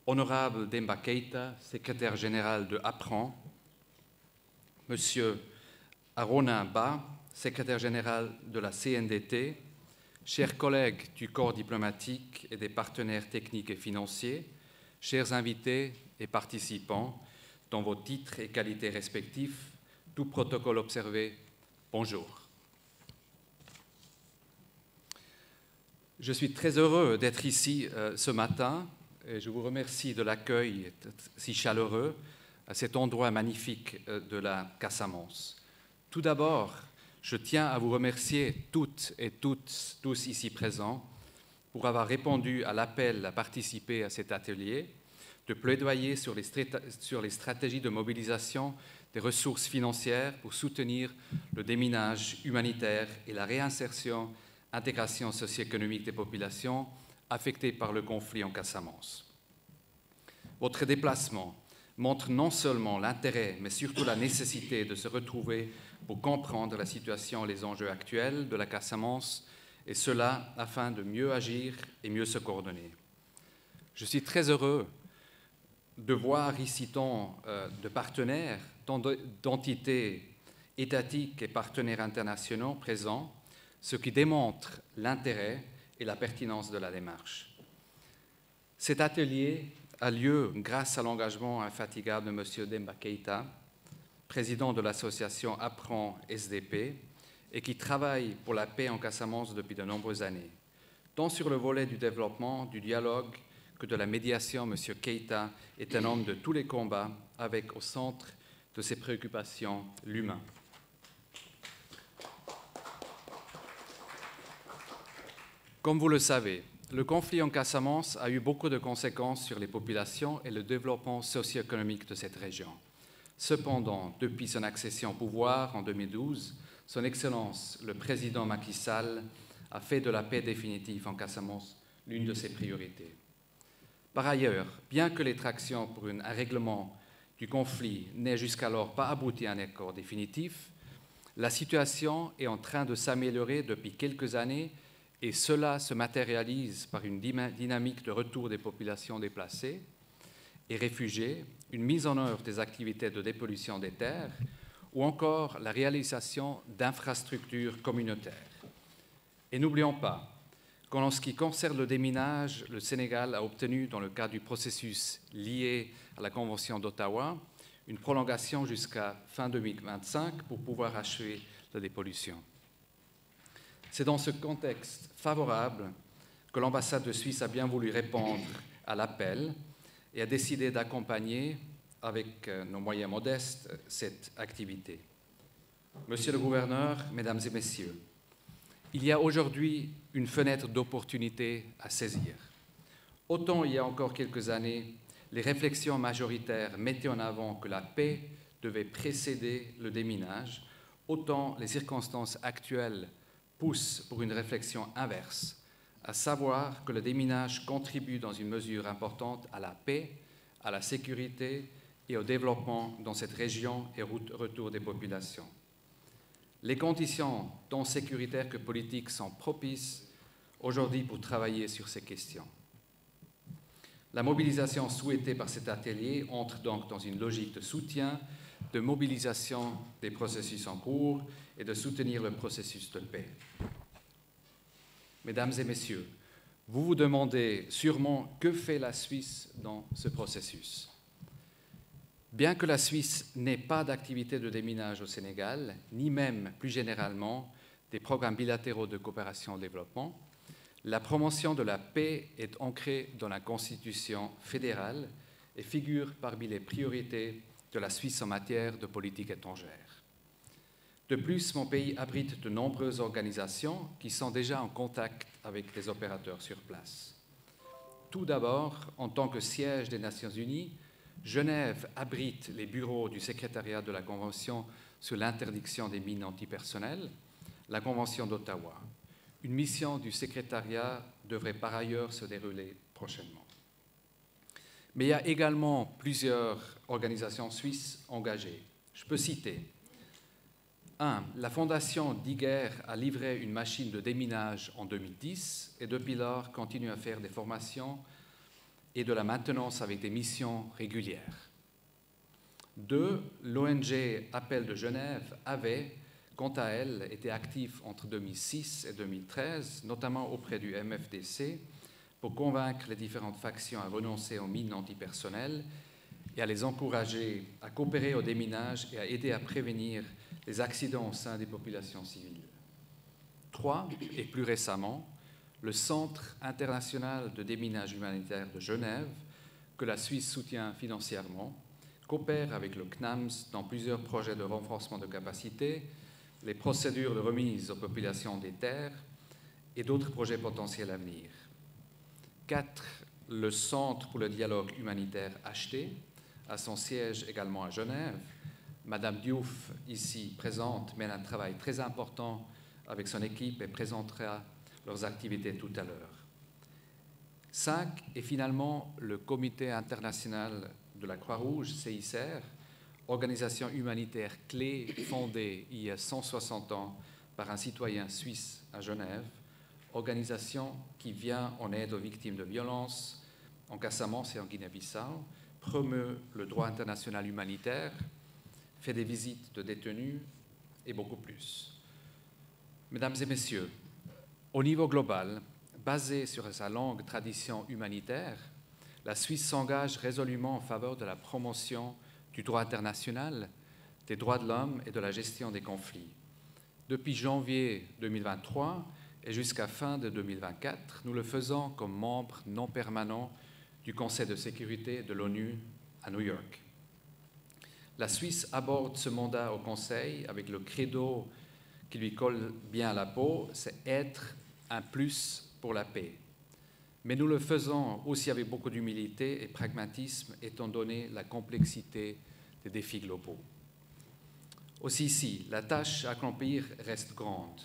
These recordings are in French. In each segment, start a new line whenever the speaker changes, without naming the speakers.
Honorable Demba Keïta, secrétaire général de APPRAN, Monsieur Arona Ba, secrétaire général de la CNDT, chers collègues du corps diplomatique et des partenaires techniques et financiers, chers invités et participants, dans vos titres et qualités respectifs, tout protocole observé, bonjour. Je suis très heureux d'être ici ce matin et je vous remercie de l'accueil si chaleureux à cet endroit magnifique de la Casamance. Tout d'abord, je tiens à vous remercier toutes et tous ici présents pour avoir répondu à l'appel à participer à cet atelier, de plaidoyer sur les stratégies de mobilisation des ressources financières pour soutenir le déminage humanitaire et la réinsertion, intégration socio-économique des populations affectées par le conflit en Casamance. Votre déplacement montre non seulement l'intérêt, mais surtout la nécessité de se retrouver pour comprendre la situation et les enjeux actuels de la Casamance, et cela afin de mieux agir et mieux se coordonner. Je suis très heureux de voir ici tant de partenaires, tant d'entités étatiques et partenaires internationaux présents, ce qui démontre l'intérêt et la pertinence de la démarche. Cet atelier a lieu grâce à l'engagement infatigable de M. Demba Keïta, président de l'association APPRAN SDP, et qui travaille pour la paix en Casamance depuis de nombreuses années. Tant sur le volet du développement, du dialogue, que de la médiation, M. Keïta est un homme de tous les combats, avec au centre de ses préoccupations l'humain. Comme vous le savez, le conflit en Casamance a eu beaucoup de conséquences sur les populations et le développement socio-économique de cette région. Cependant, depuis son accession au pouvoir en 2012, Son Excellence, le président Macky Sall, a fait de la paix définitive en Casamance l'une de ses priorités. Par ailleurs, bien que les tractions pour un règlement du conflit n'aient jusqu'alors pas abouti à un accord définitif, la situation est en train de s'améliorer depuis quelques années et cela se matérialise par une dynamique de retour des populations déplacées et réfugiées, une mise en œuvre des activités de dépollution des terres ou encore la réalisation d'infrastructures communautaires. Et n'oublions pas qu'en ce qui concerne le déminage, le Sénégal a obtenu, dans le cadre du processus lié à la Convention d'Ottawa, une prolongation jusqu'à fin 2025 pour pouvoir achever la dépollution. C'est dans ce contexte favorable que l'ambassade de Suisse a bien voulu répondre à l'appel et a décidé d'accompagner, avec nos moyens modestes, cette activité. Monsieur le gouverneur, mesdames et messieurs, il y a aujourd'hui une fenêtre d'opportunité à saisir. Autant il y a encore quelques années, les réflexions majoritaires mettaient en avant que la paix devait précéder le déminage, autant les circonstances actuelles poussent pour une réflexion inverse, à savoir que le déminage contribue dans une mesure importante à la paix, à la sécurité et au développement dans cette région et au retour des populations. Les conditions, tant sécuritaires que politiques, sont propices aujourd'hui pour travailler sur ces questions. La mobilisation souhaitée par cet atelier entre donc dans une logique de soutien, de mobilisation des processus en cours et de soutenir le processus de paix. Mesdames et messieurs, vous vous demandez sûrement que fait la Suisse dans ce processus. Bien que la Suisse n'ait pas d'activité de déminage au Sénégal, ni même plus généralement des programmes bilatéraux de coopération au développement, la promotion de la paix est ancrée dans la Constitution fédérale et figure parmi les priorités de la Suisse en matière de politique étrangère. De plus, mon pays abrite de nombreuses organisations qui sont déjà en contact avec les opérateurs sur place. Tout d'abord, en tant que siège des Nations Unies, Genève abrite les bureaux du secrétariat de la Convention sur l'interdiction des mines antipersonnelles, la Convention d'Ottawa. Une mission du secrétariat devrait par ailleurs se dérouler prochainement. Mais il y a également plusieurs organisations suisses engagées. Je peux citer 1. La Fondation d'Iguer a livré une machine de déminage en 2010 et depuis lors continue à faire des formations et de la maintenance avec des missions régulières. 2. L'ONG Appel de Genève avait, quant à elle, été active entre 2006 et 2013, notamment auprès du MFDC, pour convaincre les différentes factions à renoncer aux mines antipersonnelles et à les encourager à coopérer au déminage et à aider à prévenir les accidents au sein des populations civiles. 3. Et plus récemment, le Centre international de déminage humanitaire de Genève, que la Suisse soutient financièrement, coopère avec le CNAMS dans plusieurs projets de renforcement de capacité, les procédures de remise aux populations des terres et d'autres projets potentiels à venir. 4. Le Centre pour le dialogue humanitaire HT a son siège également à Genève. Madame Diouf, ici présente, mène un travail très important avec son équipe et présentera leurs activités tout à l'heure. 5. Et finalement, le Comité international de la Croix-Rouge, CICR, organisation humanitaire clé fondée il y a 160 ans par un citoyen suisse à Genève, organisation qui vient en aide aux victimes de violences en Casamance et en Guinée-Bissau, promeut le droit international humanitaire, fait des visites de détenus et beaucoup plus. Mesdames et messieurs, au niveau global, basé sur sa longue tradition humanitaire, la Suisse s'engage résolument en faveur de la promotion du droit international, des droits de l'homme et de la gestion des conflits. Depuis janvier 2023 et jusqu'à fin de 2024, nous le faisons comme membre non permanent du Conseil de sécurité de l'ONU à New York. La Suisse aborde ce mandat au Conseil avec le credo qui lui colle bien à la peau, c'est être un plus pour la paix. Mais nous le faisons aussi avec beaucoup d'humilité et pragmatisme, étant donné la complexité des défis globaux. Aussi ici, la tâche à accomplir reste grande,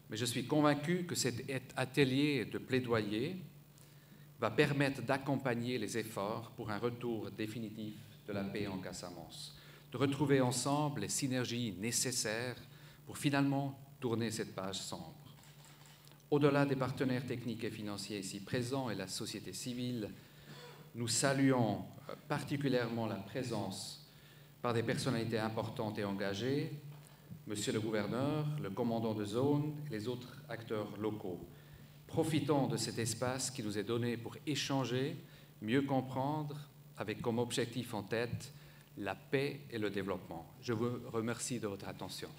mais je suis convaincu que cet atelier de plaidoyer va permettre d'accompagner les efforts pour un retour définitif de la paix en Casamance, de retrouver ensemble les synergies nécessaires pour finalement tourner cette page sombre. Au-delà des partenaires techniques et financiers ici présents et la société civile, nous saluons particulièrement la présence par des personnalités importantes et engagées, Monsieur le gouverneur, le commandant de zone et les autres acteurs locaux. Profitons de cet espace qui nous est donné pour échanger, mieux comprendre, avec comme objectif en tête la paix et le développement. Je vous remercie de votre attention.